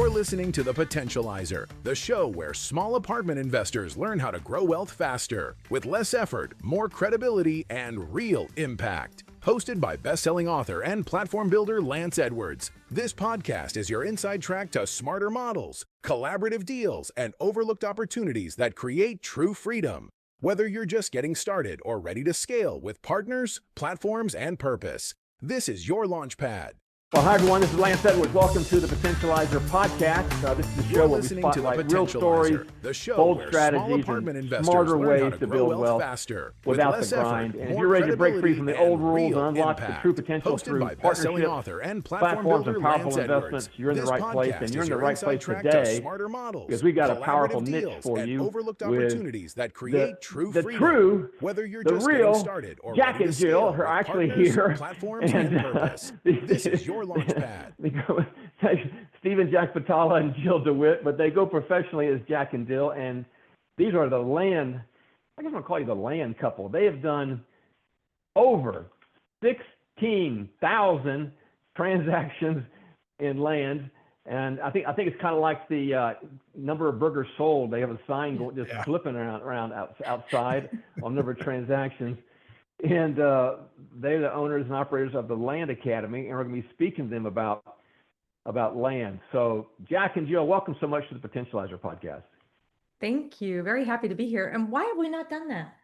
You're listening to The Potentializer, the show where small apartment investors learn how to grow wealth faster, with less effort, more credibility, and real impact. Hosted by best-selling author and platform builder Lance Edwards, this podcast is your inside track to smarter models, collaborative deals, and overlooked opportunities that create true freedom. Whether you're just getting started or ready to scale with partners, platforms, and purpose, this is your launch pad. Well, hi everyone, this is Lance Edwards. Welcome to the Potentializer podcast. This is the show where we spotlight real stories, bold strategies, and smarter ways to build wealth faster without the grind. And if you're ready to break free from the old rules and unlock the true potential through partnerships, platforms, and powerful investments, you're in the right place, and you're in the right place today because we got a powerful niche for you with the real Jack and Jill are actually here. And this is your launch pad. Stephen Jack Patala and Jill DeWitt, but they go professionally as Jack and Jill, and these are the land, I guess I'm gonna call you the land couple. They have done over 16,000 transactions in land, and I think it's kind of like the number of burgers sold. They have a sign just flipping around outside on number of transactions. And they're the owners and operators of the Land Academy, and we're going to be speaking to them about land. So, Jack and Jill, welcome so much to the Potentializer podcast. Thank you. Very happy to be here. And why have we not done that?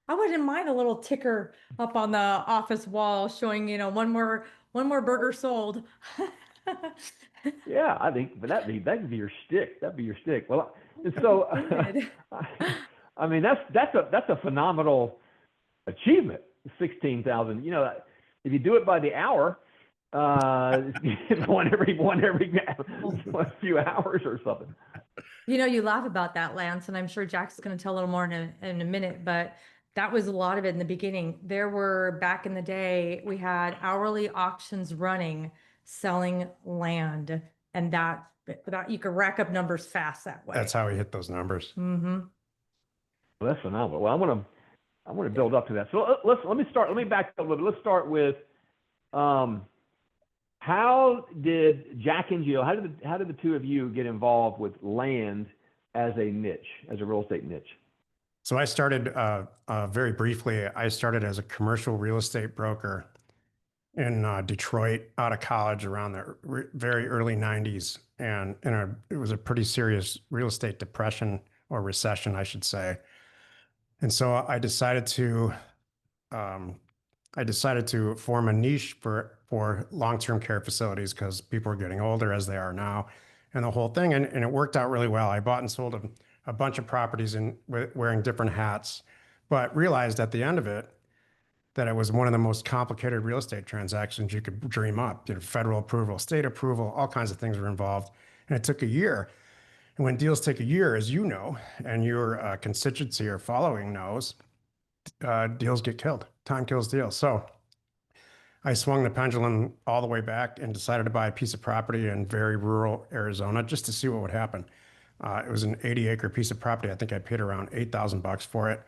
I wouldn't mind a little ticker up on the office wall showing, one more burger sold. Yeah, I think, but that'd be your shtick. That'd be your shtick. Well, and so I mean that's a phenomenal achievement. 16,000. If you do it by the hour, one every few hours or something. You laugh about that, Lance, and I'm sure Jack's going to tell a little more in a minute, but that was a lot of it in the beginning. There were, back in the day, we had hourly auctions running, selling land, and that you could rack up numbers fast that way. That's how we hit those numbers. Mm-hmm. Well, that's phenomenal. Well, I want to build up to that. So let me back up a little bit. Let's start with how did Jack and Jill, how did the two of you get involved with land as a niche, as a real estate niche? So I started very briefly. I started as a commercial real estate broker in Detroit out of college around the very early 90s. And it was a pretty serious real estate depression, or recession, I should say. And so I decided to form a niche for long-term care facilities because people are getting older, as they are now, and the whole thing. And it worked out really well. I bought and sold a bunch of properties wearing different hats, but realized at the end of it that it was one of the most complicated real estate transactions you could dream up. Federal approval, state approval, all kinds of things were involved, and it took a year. And when deals take a year, as you know, and your constituency or following knows, deals get killed. Time kills deals. So I swung the pendulum all the way back and decided to buy a piece of property in very rural Arizona just to see what would happen. It was an 80-acre piece of property. I think I paid around $8,000 for it.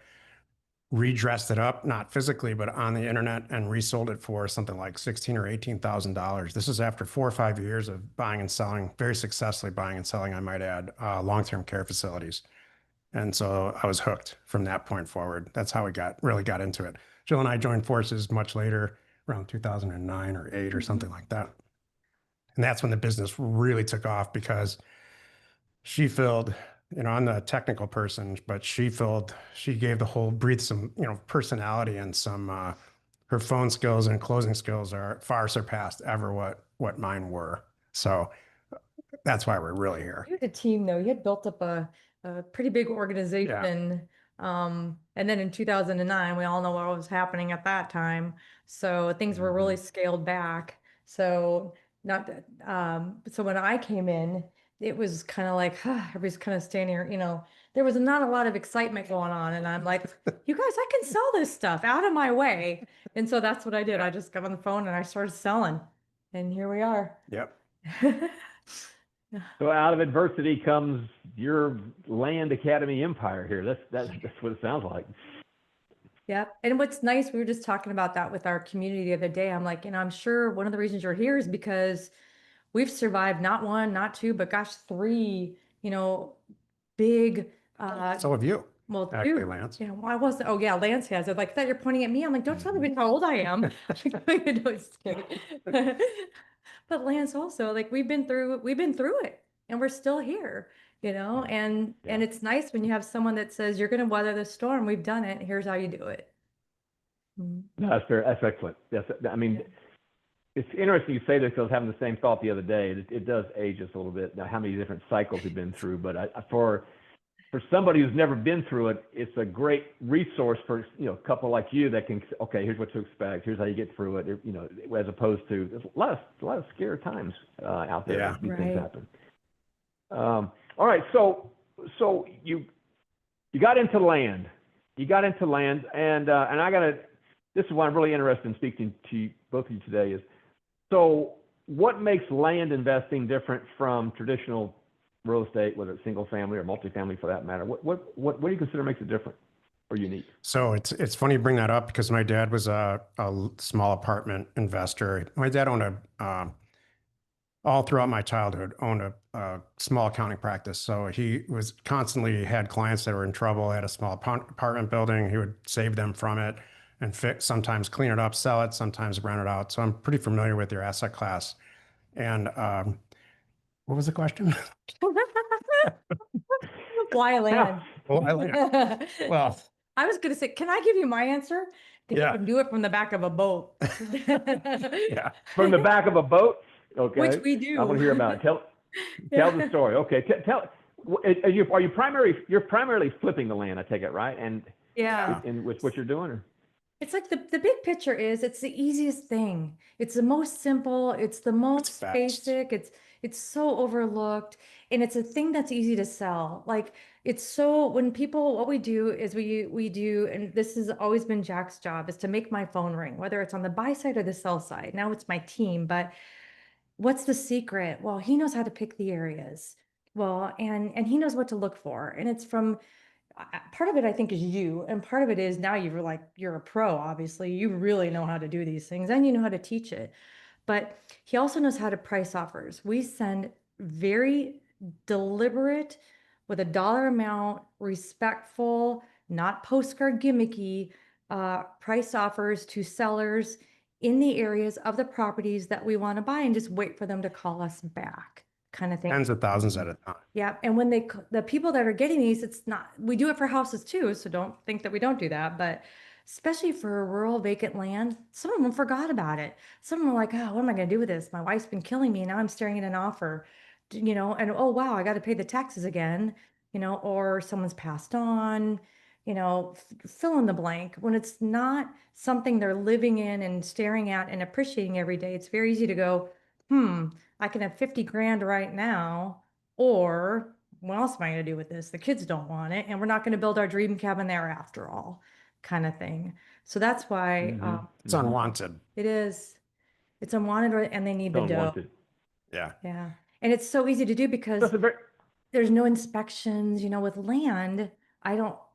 Redressed it up, not physically, but on the internet, and resold it for something like $16,000 or $18,000. This is after 4 or 5 years of buying and selling, very successfully buying and selling, I might add, long-term care facilities. And so I was hooked from that point forward. That's how we really got into it. Jill and I joined forces much later, around 2009 or 8 or something like that. And that's when the business really took off because she filled, I'm the technical person, but she gave the whole, breathed some, personality, and some, her phone skills and closing skills are far surpassed ever what mine were. So that's why we're really here. You had a team though. You had built up a pretty big organization. Yeah. And then in 2009, we all know what was happening at that time. So things were really scaled back. So so when I came in, it was kind of like, everybody's kind of standing here, there was not a lot of excitement going on. And I'm like, you guys, I can sell this stuff, out of my way. And so that's what I did. I just got on the phone and I started selling, and here we are. Yep. So out of adversity comes your Land Academy empire here. That's what it sounds like. Yep. And what's nice, we were just talking about that with our community the other day. I'm like, I'm sure one of the reasons you're here is because we've survived not one, not two, but gosh, three, big, So have you, well, actually, two. Lance. Yeah, well, I wasn't. Oh, yeah, Lance has it. Like, I thought you're pointing at me. I'm like, don't tell me how old I am. No, just kidding. But Lance also, like, we've been through it, and we're still here, and it's nice when you have someone that says, you're going to weather the storm. We've done it. Here's how you do it. No, that's fair. That's excellent. I mean, it's interesting you say this because I was having the same thought the other day. It does age us a little bit. Now, how many different cycles we've been through, but for somebody who's never been through it, it's a great resource for a couple like you that can, okay, here's what to expect, here's how you get through it. As opposed to there's a lot of scary times out there. Yeah. These Right. things happen. All right, so you got into land. And I gotta. This is why I'm really interested in speaking to both of you today. Is so what makes land investing different from traditional real estate, whether it's single family or multifamily for that matter? What do you consider makes it different or unique? So it's funny you bring that up because my dad was a small apartment investor. My dad owned all throughout my childhood, owned a small accounting practice. So he was constantly had clients that were in trouble, had a small apartment building. He would save them from it and sometimes clean it up, sell it, sometimes rent it out. So I'm pretty familiar with your asset class. And what was the question? Why land? Well, I was going to say, can I give you my answer? Think you can do it from the back of a boat. yeah. From the back of a boat? Okay. Which we do. I want to hear about it. Tell the story. Okay. You're primarily flipping the land, I take it, right? And with what you're doing? Or? It's like the big picture is it's the easiest thing. It's the most simple. It's the most basic. It's so overlooked, and it's a thing that's easy to sell. Like what we do is we do, and this has always been Jack's job, is to make my phone ring, whether it's on the buy side or the sell side. Now it's my team, but what's the secret? Well, he knows how to pick the areas. Well, and he knows what to look for, and it's from part of it, I think, is you, and part of it is now you're a pro. Obviously, you really know how to do these things, and you know how to teach it. But he also knows how to price offers. We send very deliberate, with a dollar amount, respectful, not postcard gimmicky, price offers to sellers in the areas of the properties that we want to buy, and just wait for them to call us back, kind of thing. Tens of thousands at a time. Yeah. And when the people that are getting these, we do it for houses too. So don't think that we don't do that, but especially for rural vacant land, some of them forgot about it. Some of them are like, oh, what am I going to do with this? My wife's been killing me. Now I'm staring at an offer, and oh, wow, I got to pay the taxes again, or someone's passed on, fill in the blank. When it's not something they're living in and staring at and appreciating every day, it's very easy to go, I can have 50 grand right now, or what else am I going to do with this? The kids don't want it, and we're not going to build our dream cabin there after all, kind of thing. So that's why it's unwanted. It is. It's unwanted, and they need the dough. Yeah. Yeah. And it's so easy to do because there's no inspections, with land.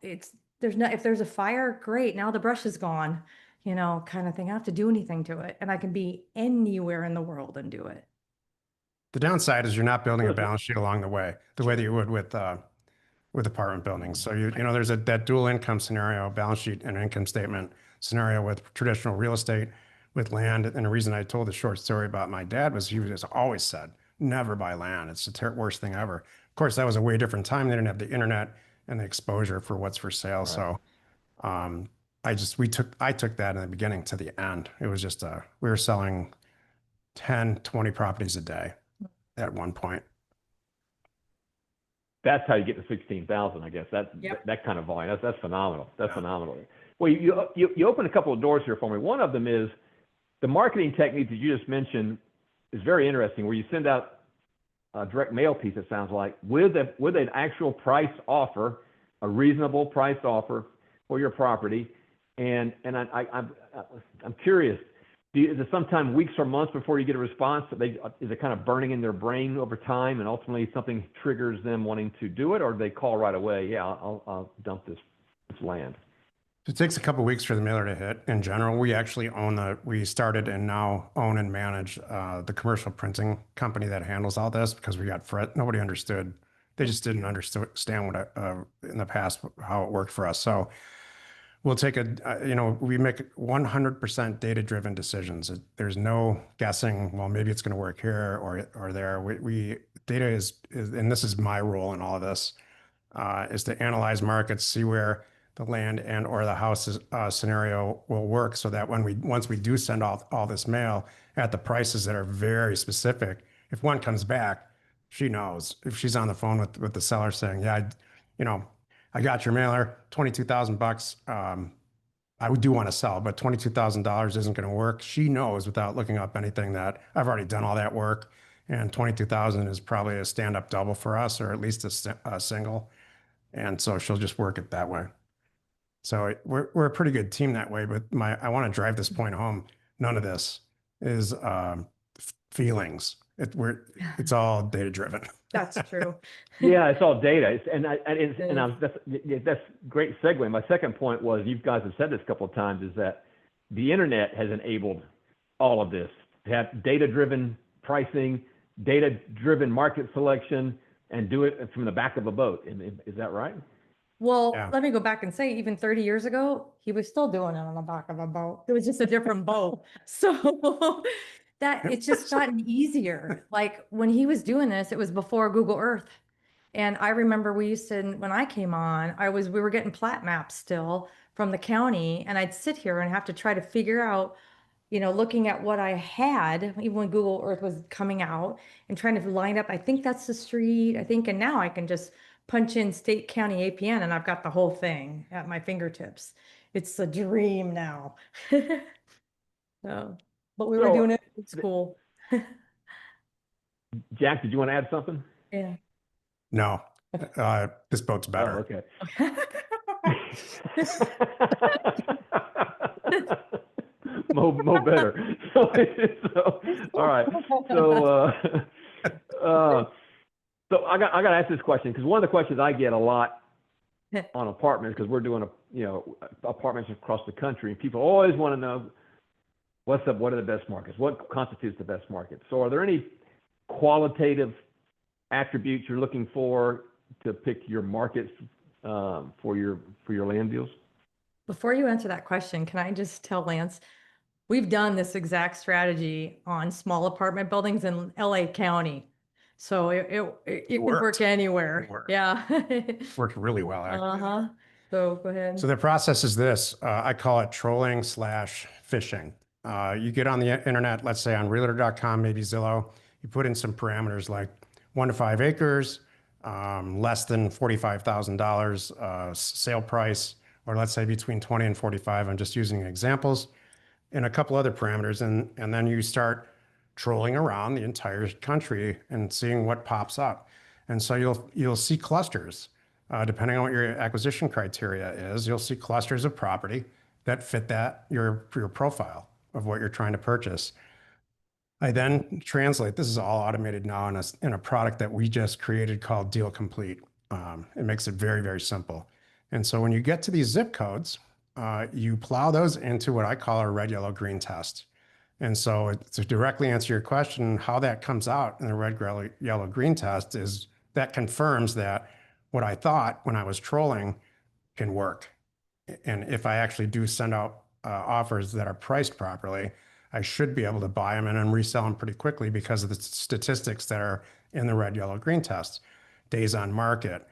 If there's a fire, great. Now the brush is gone, kind of thing. I don't have to do anything to it, and I can be anywhere in the world and do it. The downside is you're not building a balance sheet along the way that you would with apartment buildings. So there's that dual income scenario, balance sheet and income statement scenario with traditional real estate, with land. And the reason I told the short story about my dad was he just always said, never buy land. It's the worst thing ever. Of course, that was a way different time. They didn't have the internet and the exposure for what's for sale. Right. So I took that in the beginning to the end. It was just we were selling 10, 20 properties a day at one point. That's how you get to 16,000, I guess. That kind of volume. That's phenomenal. That's phenomenal. Well, you opened a couple of doors here for me. One of them is the marketing technique that you just mentioned is very interesting, where you send out a direct mail piece, it sounds like, with an actual price offer, a reasonable price offer for your property. And I'm curious, is it sometime weeks or months before you get a response? Is it kind of burning in their brain over time, and ultimately something triggers them wanting to do it, or do they call right away? Yeah, I'll dump this land. It takes a couple of weeks for the mailer to hit. In general, we actually we started and now own and manage the commercial printing company that handles all this because we got nobody understood. They just didn't understand in the past how it worked for us. So we'll take we make 100% data-driven decisions. There's no guessing, well, maybe it's going to work here or there. Data and this is my role in all of this, is to analyze markets, see where the land and or the house scenario will work so that once we do send all this mail at the prices that are very specific, if one comes back, she knows. If she's on the phone with the seller saying, yeah, I got your mailer, $22,000. I do want to sell, but $22,000 isn't going to work. She knows without looking up anything that I've already done all that work, and 22,000 is probably a stand-up double for us, or at least a single. And so she'll just work it that way. So we're a pretty good team that way. But I want to drive this point home. None of this is feelings. It's all data driven. That's true. Yeah, it's all data. That's great segue. My second point was, you guys have said this a couple of times, is that the internet has enabled all of this. To have data-driven pricing, data-driven market selection, and do it from the back of a boat. Is that right? Well, let me go back and say, even 30 years ago, he was still doing it on the back of a boat. It was just a different boat. So it's just gotten easier. Like when he was doing this, it was before Google Earth. And I remember when I came on, we were getting plat maps still from the county, and I'd sit here and have to try to figure out, looking at what I had, even when Google Earth was coming out, and trying to line up, I think that's the street, and now I can just punch in state, county, APN, and I've got the whole thing at my fingertips. It's a dream now. So, but we were doing it at school. Jack, did you want to add something? Yeah. No, this boat's better. Oh, okay. Mo better. All right. So I got to ask this question, because one of the questions I get a lot on apartments, because we're doing apartments across the country, and people always want to know what are the best markets, what constitutes the best market. So are there any qualitative attributes you're looking for to pick your markets for your land deals? Before you answer that question, can I just tell Lance, we've done this exact strategy on small apartment buildings in LA County. So it can work anywhere. Yeah. Worked really well, actually. So go ahead. So the process is this. I call it trolling / phishing. You get on the internet, let's say on realtor.com, maybe Zillow. You put in some parameters like 1 to 5 acres, less than $45,000 sale price, or let's say between 20 and 45. I'm just using examples, and a couple other parameters. And then you start trolling around the entire country and seeing what pops up. And so you'll see clusters, depending on what your acquisition criteria is. You'll see clusters of property that fit your profile of what you're trying to purchase. I then translate. This is all automated now in a product that we just created called Deal Complete. It makes it very, very simple. And so when you get to these zip codes, you plow those into what I call our red, yellow, green test. And so to directly answer your question, how that comes out in the red, yellow, green test is that confirms that what I thought when I was trolling can work. And if I actually do send out offers that are priced properly, I should be able to buy them and then resell them pretty quickly because of the statistics that are in the red, yellow, green tests. Days on market,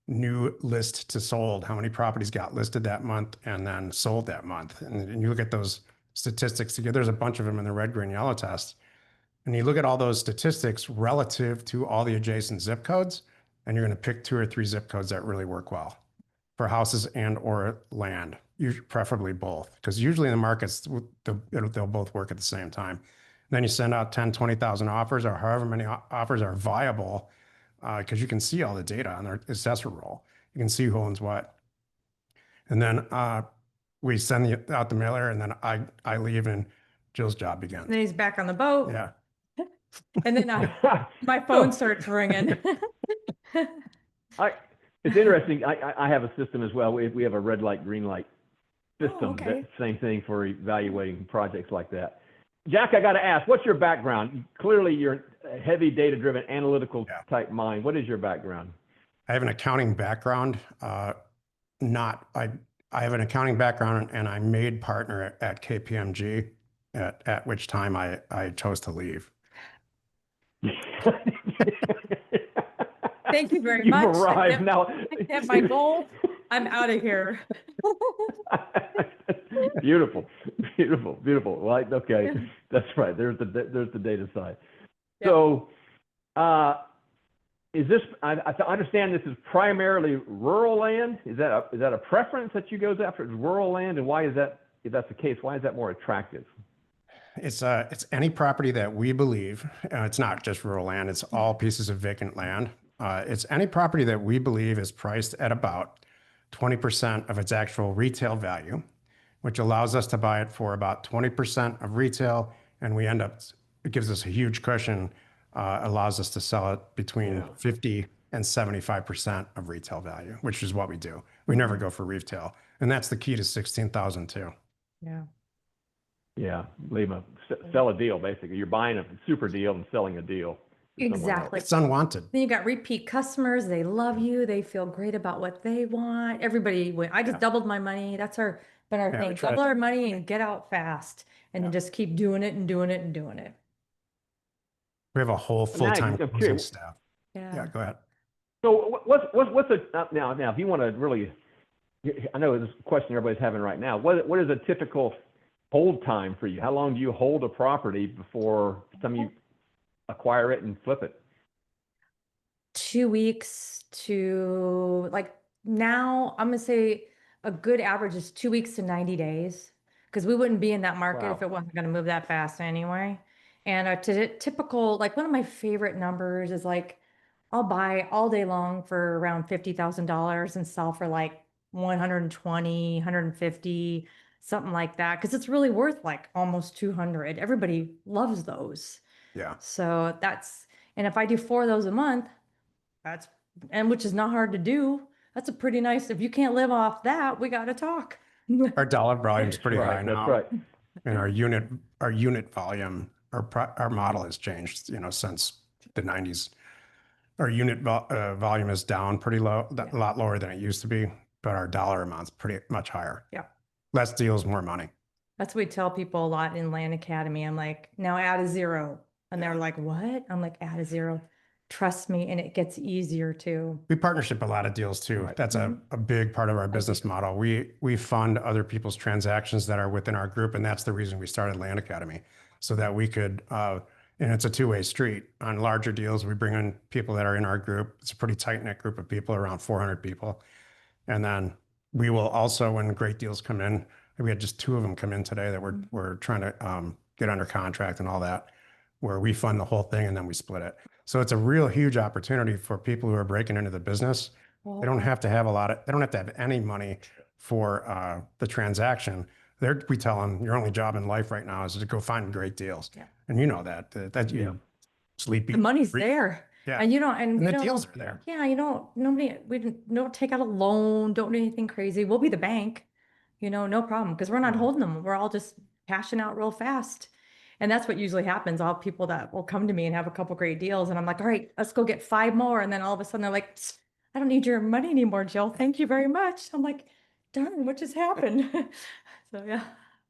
new list to sold, how many properties got listed that month and then sold that month. And you look at those statistics together, there's a bunch of them in the red, green, yellow test. And you look at all those statistics relative to all the adjacent zip codes, and you're going to pick 2 or 3 zip codes that really work well for houses and or land, preferably both, because usually in the markets, they'll both work at the same time. And then you send out 10, 20,000 offers, or however many offers are viable, because you can see all the data on their assessor roll. You can see who owns what. And then we send out the mailer, and then I leave, and Jill's job begins. And then he's back on the boat. Yeah. And then my phone starts ringing. It's interesting. I have a system as well. We have a red light, green light system. Okay. Same thing for evaluating projects like that. Jack, I got to ask, what's your background? Clearly, you're a heavy data-driven, analytical type mind. What is your background? I have an accounting background. I have an accounting background, and I made partner at KPMG, at which time I chose to leave. Thank you very You've much. arrived now. I hit my goal. I'm out of here. Beautiful, beautiful, beautiful. Right? Okay, that's right. There's the data side. Yep. So, is this? I understand this is primarily rural land. Is that a preference that you goes after? It's rural land, and why is that? If that's the case, why is that more attractive? It's any property that we believe, it's not just rural land, it's all pieces of vacant land. It's any property that we believe is priced at about 20% of its actual retail value, which allows us to buy it for about 20% of retail, and it gives us a huge cushion, allows us to sell it between 50 and 75% of retail value, which is what we do. We never go for retail, and that's the key to 16,000 too. Yeah. Yeah, sell a deal, basically. You're buying a super deal and selling a deal. Exactly. It's unwanted. Then you got repeat customers. They love you. They feel great about what they want. Everybody, I just doubled my money. That's been our thing. Double our money and get out fast, and then just keep doing it and doing it and doing it. We have a whole full-time closing staff. Yeah. Go ahead. So what's now if you want to really, I know this question everybody's having right now. What is a typical hold time for you? How long do you hold a property before you acquire it and flip it? 2 weeks to now, I'm gonna say a good average is 2 weeks to 90 days, because we wouldn't be in that market if it wasn't going to move that fast anyway. And a typical, one of my favorite numbers is I'll buy all day long for around $50,000 and sell for 120, 150, something like that, because it's really worth almost 200. Everybody loves those. Yeah. So and if I do 4 of those a month, which is not hard to do. That's a pretty nice, if you can't live off that, we got to talk. Our dollar volume is pretty high now. That's right. And our unit volume, our model has changed, since the 90s. Our unit volume is down pretty low, a lot lower than it used to be, but our dollar amount's pretty much higher. Yeah. Less deals, more money. That's what we tell people a lot in Land Academy. I'm like, now add a 0. And they're like, what? I'm like, add a 0. Trust me, and it gets easier too. We partnership a lot of deals too. Right. That's a big part of our business model. We fund other people's transactions that are within our group, and that's the reason we started Land Academy, so that we could, and it's a two-way street. On larger deals, we bring in people that are in our group. It's a pretty tight-knit group of people, around 400 people. And then we will also, when great deals come in, we had just 2 of them come in today that we're trying to get under contract and all that, where we fund the whole thing and then we split it. So it's a real huge opportunity for people who are breaking into the business. They don't have to have they don't have to have any money for the transaction. We tell them, your only job in life right now is to go find great deals. Yeah. And you know that you sleepy. The money's there. Yeah. And you don't, and the deals are there. Yeah. We don't take out a loan, don't do anything crazy. We'll be the bank, no problem. Because we're not holding them. We're all just cashing out real fast. And that's what usually happens. I'll have people that will come to me and have a couple great deals. And I'm like, all right, let's go get 5 more. And then all of a sudden they're like, I don't need your money anymore, Jill. Thank you very much. I'm like, darn, what just happened? So, yeah.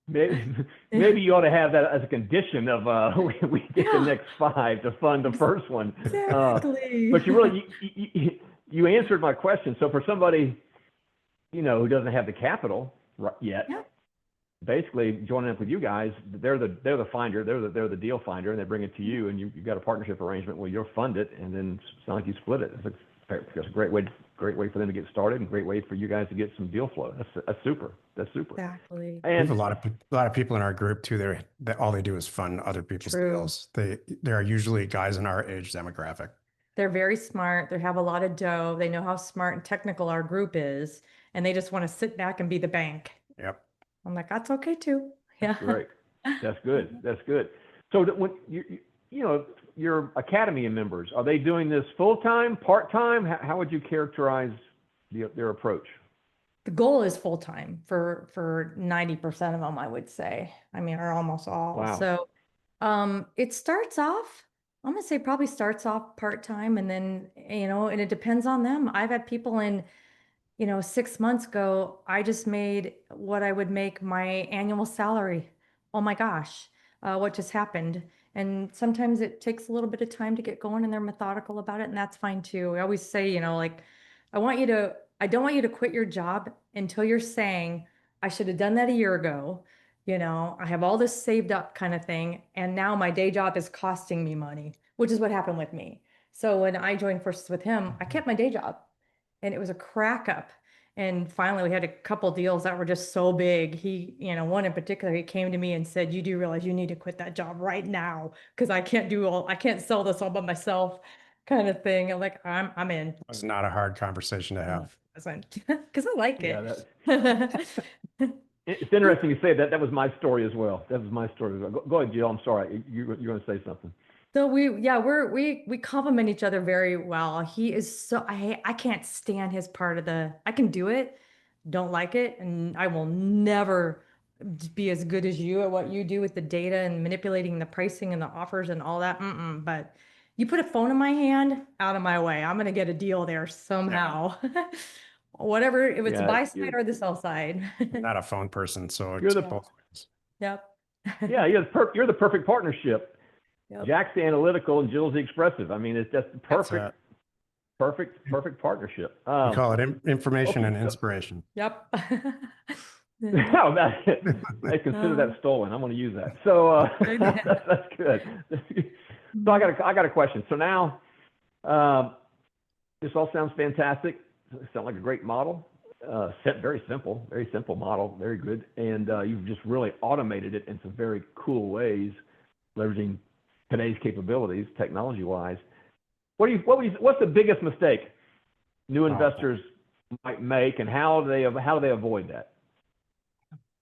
Maybe you ought to have that as a condition of we get the next 5 to fund the first one. Exactly. But you answered my question. So for somebody, who doesn't have the capital yet, basically joining up with you guys, they're the finder, they're the deal finder, and they bring it to you, and you've got a partnership arrangement where you'll fund it, and then it's not like you split it. It's a great way for them to get started, and great way for you guys to get some deal flow. That's super. That's super. Exactly. And we have a lot of people in our group too. That all they do is fund other people's deals. They are usually guys in our age demographic. They're very smart. They have a lot of dough. They know how smart and technical our group is, and they just want to sit back and be the bank. Yep. I'm like, that's okay too. Yeah. Great. That's good. That's good. So when your academy members, are they doing this full-time, part-time? How would you characterize their approach? The goal is full-time for 90% of them, I would say. I mean, or almost all. Wow. So it starts off, I'm gonna say probably starts off part-time, and then, and it depends on them. I've had people in, 6 months ago, I just made what I would make my annual salary. Oh my gosh, what just happened? And sometimes it takes a little bit of time to get going, and they're methodical about it, and that's fine too. I always say, like, I don't want you to quit your job until you're saying, I should have done that a year ago. I have all this saved up kind of thing. And now my day job is costing me money, which is what happened with me. So when I joined forces with him, I kept my day job, and it was a crack up. And finally, we had a couple deals that were just so big. He, one in particular, he came to me and said, "You do realize you need to quit that job right now, because I can't sell this all by myself," kind of thing. I'm like, I'm in. It was not a hard conversation to have. Because I like it. It's interesting you say that. That was my story as well. That was my story as well. Go ahead, Jill. I'm sorry. You're going to say something. So we complement each other very well. He is so, I can't stand his part of I can do it, don't like it, and I will never be as good as you at what you do with the data and manipulating the pricing and the offers and all that. But you put a phone in my hand, out of my way. I'm gonna get a deal there somehow. Whatever, if it's the buy side or the sell side. Not a phone person, so you're the both ways. Yep. Yeah, you're the perfect partnership. Yep. Jack's the analytical and Jill's the expressive. I mean, it's just perfect partnership. We call it information and inspiration. Yep. No, I consider that stolen. I'm going to use that. So that's good. So I got a question. So now, this all sounds fantastic. It sounds like a great model. Very simple model, very good. And you've just really automated it in some very cool ways, leveraging today's capabilities, technology-wise. What's the biggest mistake new investors might make, and how do they avoid that?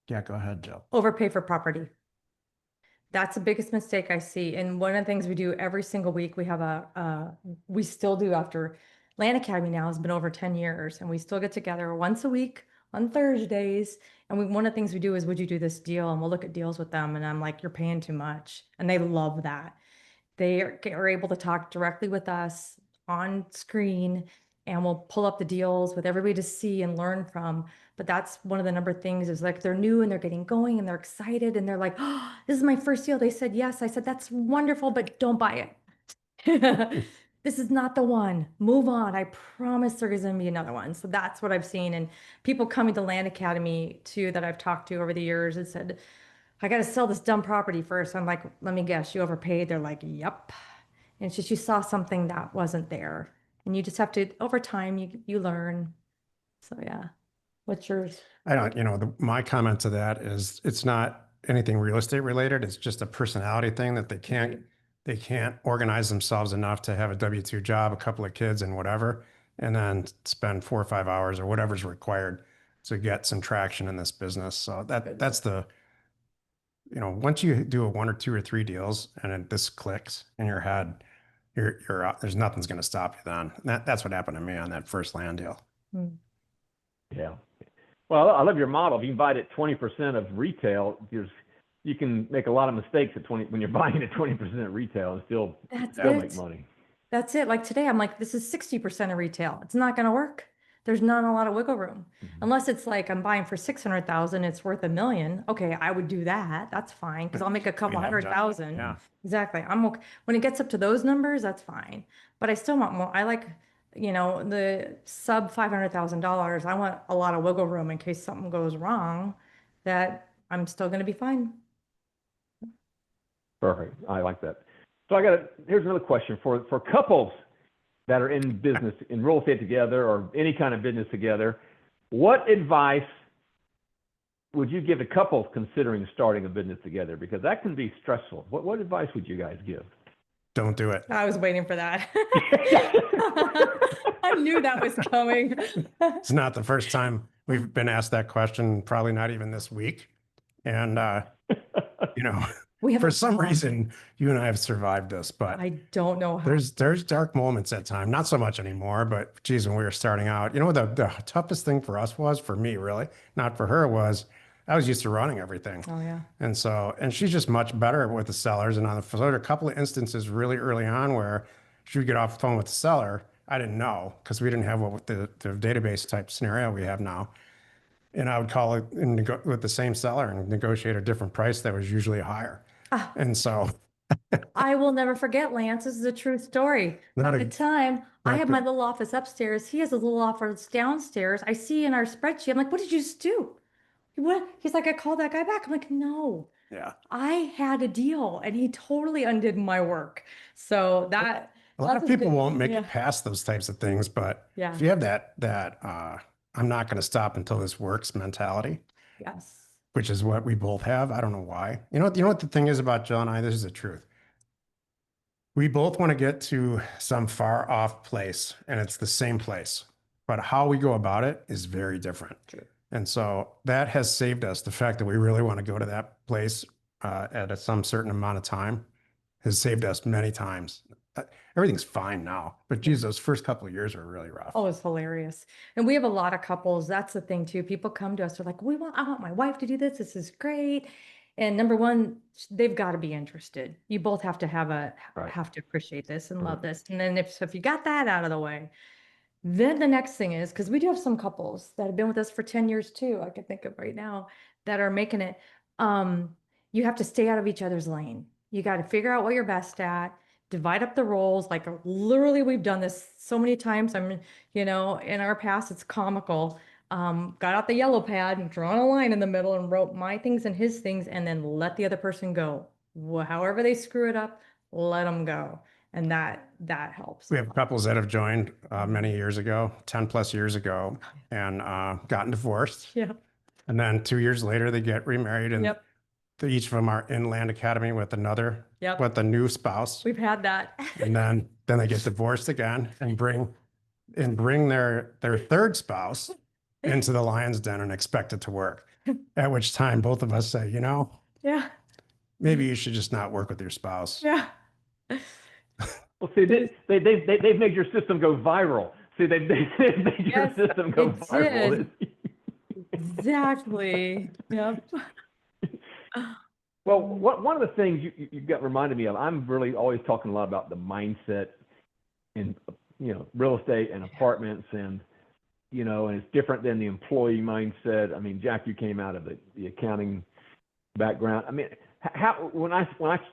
Yeah, go ahead, Jill. Overpay for property. That's the biggest mistake I see. And one of the things we do every single week, we have we still do after Land Academy now has been over 10 years, and we still get together once a week on Thursdays. And one of the things we do is, would you do this deal? And we'll look at deals with them. And I'm like, you're paying too much. And they love that. They are able to talk directly with us on screen, and we'll pull up the deals with everybody to see and learn from. But that's one of the number of things is, like, they're new and they're getting going and they're excited and they're like, "Oh, this is my first deal." They said yes. I said, "That's wonderful, but don't buy it." This is not the one. Move on. I promise there is going to be another one. So that's what I've seen. And people coming to Land Academy too, that I've talked to over the years, and said, "I got to sell this dumb property first." I'm like, "Let me guess, you overpaid?" They're like, "Yep." And it's just, you saw something that wasn't there. And you just have to, over time, you learn. So yeah. What's yours? I don't, my comment to that is, it's not anything real estate related. It's just a personality thing that they can't organize themselves enough to have a W-2 job, a couple of kids and whatever, and then spend 4 or 5 hours or whatever's required to get some traction in this business. So that's the, once you do a 1 or 2 or 3 deals and this clicks in your head, you're there's nothing's going to stop you then. That's what happened to me on that first land deal. Yeah. Well, I love your model. If you can buy it at 20% of retail, you can make a lot of mistakes when you're buying at 20% retail and still make money. That's it. Like today, I'm like, this is 60% of retail. It's not going to work. There's not a lot of wiggle room. Unless it's like, I'm buying for 600,000, it's worth $1 million. Okay, I would do that. That's fine, because I'll make a couple 100,000. Yeah. Exactly. I'm okay. When it gets up to those numbers, that's fine. But I still want more. I like, the sub $500,000. I want a lot of wiggle room in case something goes wrong, that I'm still going to be fine. Perfect. I like that. So here's another question for couples that are in business, in real estate together, or any kind of business together. What advice would you give to couples considering starting a business together? Because that can be stressful. What advice would you guys give? Don't do it. I was waiting for that. I knew that was coming. It's not the first time we've been asked that question, probably not even this week. And, For some reason, you and I have survived this, but I don't know how. there's dark moments at time. Not so much anymore, but geez, when we were starting out, you know, the toughest thing for us was, for me, really, not for her, was I was used to running everything. Oh yeah. And she's just much better with the sellers. And on the so there were a couple of instances really early on where she would get off the phone with the seller. I didn't know because we didn't have what the database type scenario we have now. And I would call it and with the same seller and negotiate a different price that was usually higher. And so I will never forget, Lance. This is a true story. Not At a- the time, I not have the- my little office upstairs. He has a little office downstairs. I see in our spreadsheet. I'm like, what did you just do? What? He's like, I called that guy back. I'm like, no, yeah. I had a deal and he totally undid my work. So that A lot of people won't make yeah. it past those types of things, but Yeah. if you have that I'm not going to stop until this works mentality, Yes. which is what we both have. I don't know why. You know what the thing is about Jill and I? This is the truth. We both want to get to some far off place, and it's the same place, but how we go about it is very different. True. And so that has saved us. The fact that we really want to go to that place at some certain amount of time has saved us many times. Everything's fine now, but geez, those first couple of years were really rough. Oh, it's hilarious. And we have a lot of couples. That's the thing too. People come to us, they're like, I want my wife to do this. This is great. And number one, they've got to be interested. You both have to have to appreciate this and love this. And then if you got that out of the way, then the next thing is, because we do have some couples that have been with us for 10 years too, I can think of right now, that are making it. You have to stay out of each other's lane. You got to figure out what you're best at, divide up the roles. Like literally, we've done this so many times. In our past, it's comical. Got out the yellow pad and drawn a line in the middle and wrote my things and his things, and then let the other person go. However they screw it up, let them go. And that helps. We have couples that have joined many years ago, 10 plus years ago, and gotten divorced. Yeah. And then 2 years later, they get remarried, and Yep. each of them are in Land Academy with Yep. with a new spouse. We've had that. And then they get divorced again and bring their third spouse into the lion's den and expect it to work. At which time both of us say, Yeah. maybe you should just not work with your spouse. Yeah. Well, see, they've made your system go viral. See, they've made Yes, your system go it viral. Exactly. Yep. Well, one of the things you got reminded me of, I'm really always talking a lot about the mindset in, real estate and apartments, and, and it's different than the employee mindset. I mean, Jack, you came out of the accounting background. I mean, when I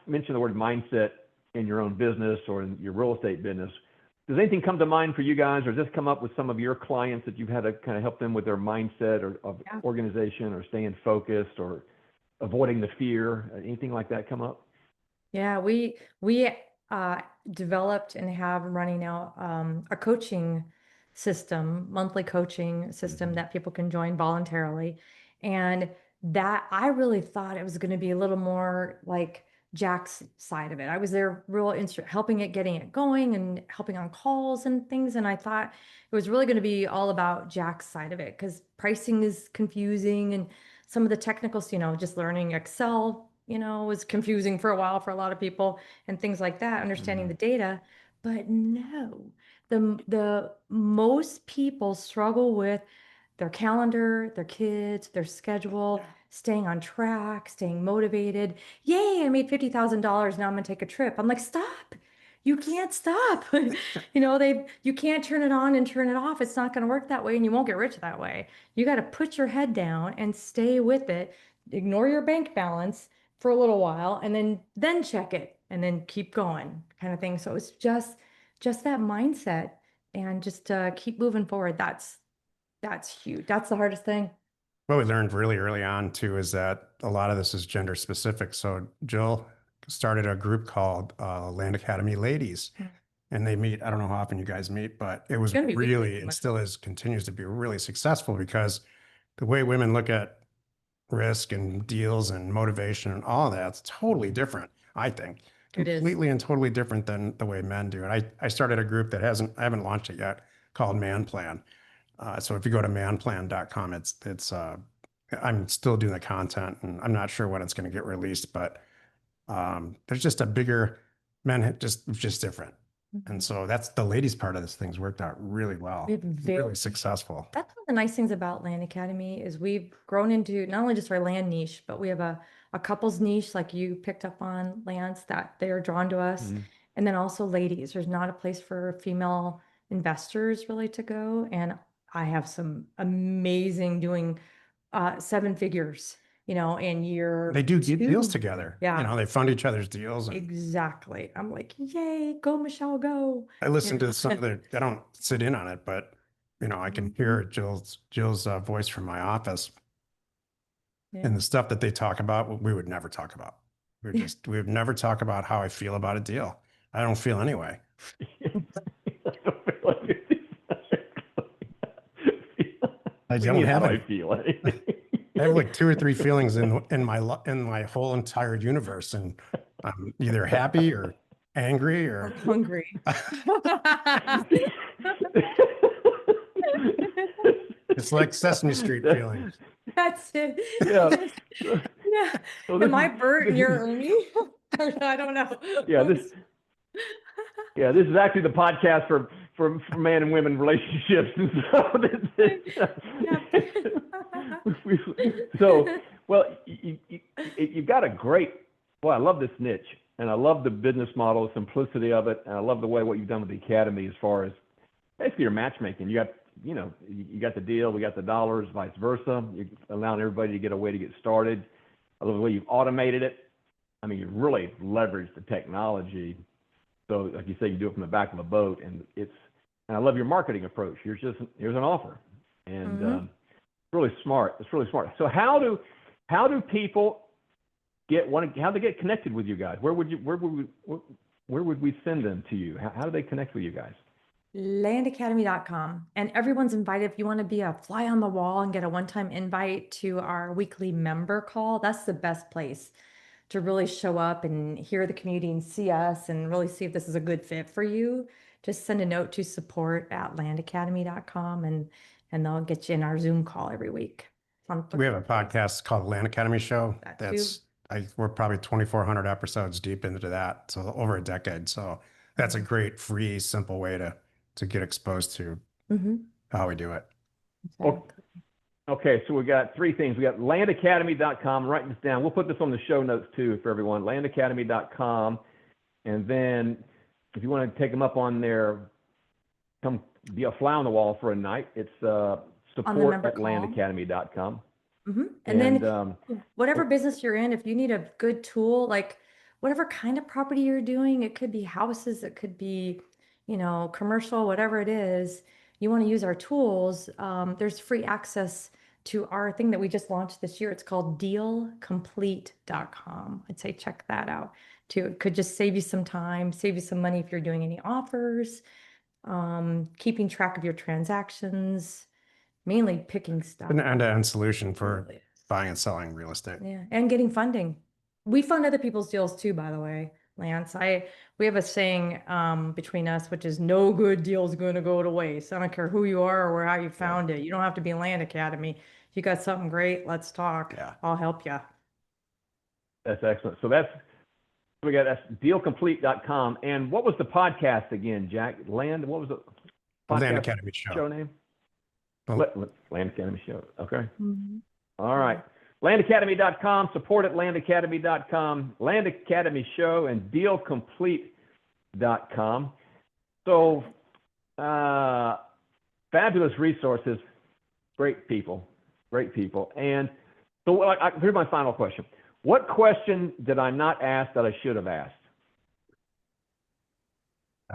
mention the word mindset in your own business or in your real estate business, does anything come to mind for you guys, or does this come up with some of your clients that you've had to kind of help them with their mindset or of organization or staying focused or avoiding the fear? Anything like that come up? Yeah, we developed and have running now a coaching system, monthly coaching system that people can join voluntarily. And that I really thought it was going to be a little more like Jack's side of it. I was there helping getting it going and helping on calls and things. And I thought it was really going to be all about Jack's side of it, because pricing is confusing and some of the technicals, just learning Excel, was confusing for a while for a lot of people and things like that, understanding the data. But no, the most people struggle with their calendar, their kids, their schedule, staying on track, staying motivated. Yay, I made $50,000. Now I'm gonna take a trip. I'm like, stop. You can't stop. You can't turn it on and turn it off. It's not gonna work that way, and you won't get rich that way. You got to put your head down and stay with it. Ignore your bank balance for a little while, and then check it, and then keep going, kind of thing. So it's just that mindset, and just keep moving forward. That's huge. That's the hardest thing. What we learned really early on too is that a lot of this is gender specific. So Jill started a group called Land Academy Ladies, and they meet. I don't know how often you guys meet, but it was really, and still continues to be really successful, because the way women look at risk and deals and motivation and all that, it's totally different, I think. Completely and totally different than the way men do. And I started a group that I haven't launched it yet, called Man Plan. So if you go to manplan.com, I'm still doing the content, and I'm not sure when it's going to get released, but There's just a bigger men, just different. And so that's the ladies part of this thing's worked out really well, really successful. That's one of the nice things about Land Academy is we've grown into not only just our land niche, but we have a couples niche like you picked up on, Lance, that they're drawn to us. And then also ladies. There's not a place for female investors really to go. And I have some amazing doing 7 figures, in year They do 2. deals together. Yeah. They fund each other's deals. And Exactly. I'm like, yay, go Michelle, go. I listen to some of the, I don't sit in on it, but I can hear Jill's voice from my office. Yeah. And the stuff that they talk about, we would never talk about. We would never talk about how I feel about a deal. I don't feel anyway. I don't have any feeling. I have like 2 or 3 feelings in my whole entire universe, and I'm either happy or angry or hungry. It's like Sesame Street feelings. That's it. Yeah. Yeah. So Am I Bert and you're Ernie? I don't know. Yeah, this is actually the podcast for man and women relationships. And so well, you've got a great, well, I love this niche, and I love the business model, the simplicity of it, and I love the way what you've done with the Academy as far as basically your matchmaking. You got, you got the deal, we got the dollars, vice versa. You're allowing everybody to get a way to get started. I love the way you've automated it. I mean, you've really leveraged the technology. So like you say, you do it from the back of a boat, and I love your marketing approach. Here's an offer, and it's really smart. It's really smart. So how do people how they get connected with you guys? Where would we send them to you? How do they connect with you guys? Landacademy.com. And everyone's invited. If you want to be a fly on the wall and get a one-time invite to our weekly member call, that's the best place to really show up and hear the community and see us and really see if this is a good fit for you. Just send a note to support@landacademy.com and they'll get you in our Zoom call every week. We have a podcast called Land Academy Show. We're probably 2,400 episodes deep into that. So over a decade. So that's a great, free, simple way to get exposed to how we do it. Exactly. Okay, so we got 3 things. We got landacademy.com. Write this down. We'll put this on the show notes too for everyone. Landacademy.com. And then if you want to take them up on their, come be a fly on the wall for a night, it's support@landacademy.com. And then whatever business you're in, if you need a good tool, like whatever kind of property you're doing, it could be houses, it could be, commercial, whatever it is, you want to use our tools. There's free access to our thing that we just launched this year. It's called dealcomplete.com. I'd say check that out too. It could just save you some time, save you some money if you're doing any offers, keeping track of your transactions, mainly picking stuff. An end-to-end solution for buying and selling real estate. Yeah, and getting funding. We fund other people's deals too, by the way, Lance. We have a saying between us, which is no good deal is going to go to waste. I don't care who you are or how you found it. You don't have to be in Land Academy. If you got something great, let's talk. Yeah. I'll help you. That's excellent. So that's dealcomplete.com. And what was the podcast again, Jack? What was the podcast Land Academy show name? Well, Land Academy Show. Okay. All right. Landacademy.com, support@landacademy.com, Land Academy Show, and dealcomplete.com. So, fabulous resources, great people. And so here's my final question. What question did I not ask that I should have asked?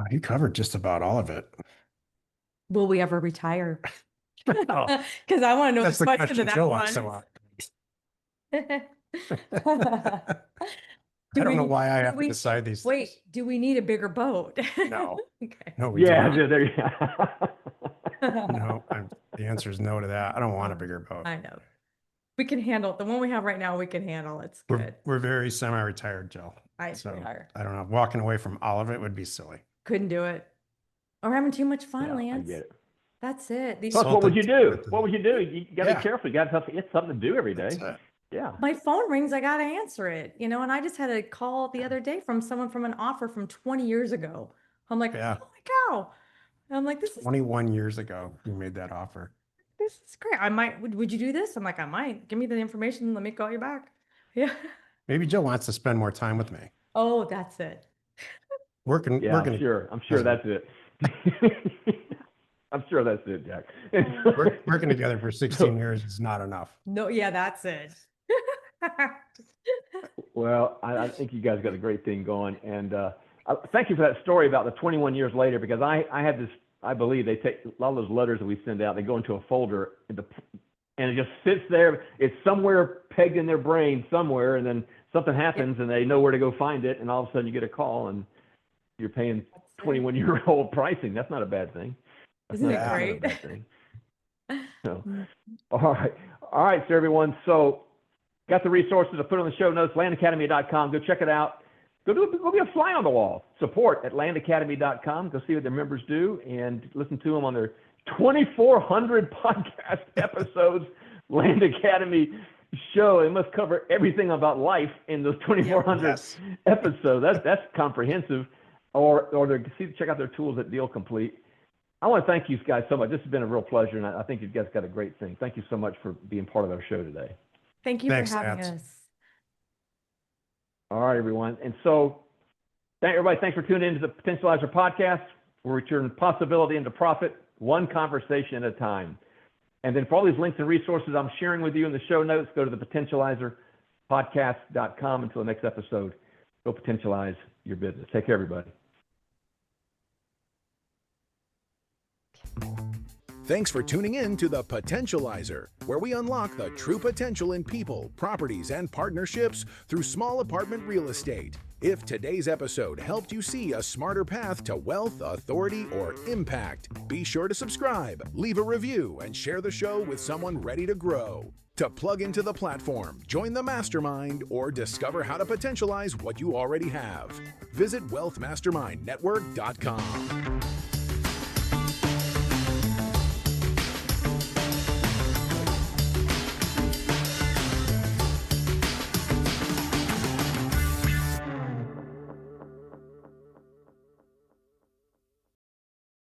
You covered just about all of it. Will we ever retire? Oh, Because I want to know that's the the question to that Joe one. wants to ask. I Do don't know we- why I do have to we- decide these Wait, things. do we need a bigger boat? No. Okay. No, we do not. There you No, the answer is no to that. I don't want a bigger boat. I know. We can handle it. The one we have right now, we can handle. It's good. We're very semi-retired, Jill. We So are. I don't know. Walking away from all of it would be silly. Couldn't do it. Or having too much fun, I Lance. get it. That's it. These Plus, what would you do? Salted. What would you do? You got to Yeah. be careful. You got to have something to do every day. That's it. Yeah. My phone rings, I got to answer it, and I just had a call the other day from someone from an offer from 20 years ago. I'm like, Yeah. oh my cow. I'm like, this is 21 years ago, you made that offer. great. Would you do this? I'm like, I might. Give me the information. Let me call you back. Yeah. Maybe Jill wants to spend more time with me. Oh, that's it. Working. I'm sure that's it. I'm sure that's it, Jack. Working together for 16 years is not enough. No, yeah, that's it. Well, I think you guys got a great thing going. And thank you for that story about the 21 years later, because I had this, I believe they take a lot of those letters that we send out, they go into a folder and it just sits there. It's somewhere pegged in their brain somewhere. And then something happens and they know where to go find it. And all of a sudden you get a call and you're paying 21-year-old pricing. That's not a bad thing. Isn't it great? So, all right, so everyone. So, got the resources to put on the show notes. Landacademy.com. Go check it out. Go be a fly on the wall. Support at landacademy.com. Go see what their members do and listen to them on their 2,400 podcast episodes. Land Academy show. They must cover everything about life in those 2,400 episodes. That's comprehensive. Or check out their tools at Deal Complete. I want to thank you guys so much. This has been a real pleasure, and I think you guys got a great thing. Thank you so much for being part of our show today. Thank you for having us. All right, everyone. And so, everybody, thanks for tuning in to the Potentializer podcast, where we turn possibility into profit, one conversation at a time. And then for all these links and resources I'm sharing with you in the show notes, go to the potentializerpodcast.com. Until the next episode, go potentialize your business. Take care, everybody. Thanks for tuning in to The Potentializer, where we unlock the true potential in people, properties, and partnerships through small apartment real estate. If today's episode helped you see a smarter path to wealth, authority, or impact, be sure to subscribe, leave a review, and share the show with someone ready to grow. To plug into the platform, join the mastermind, or discover how to potentialize what you already have, visit wealthmastermindnetwork.com.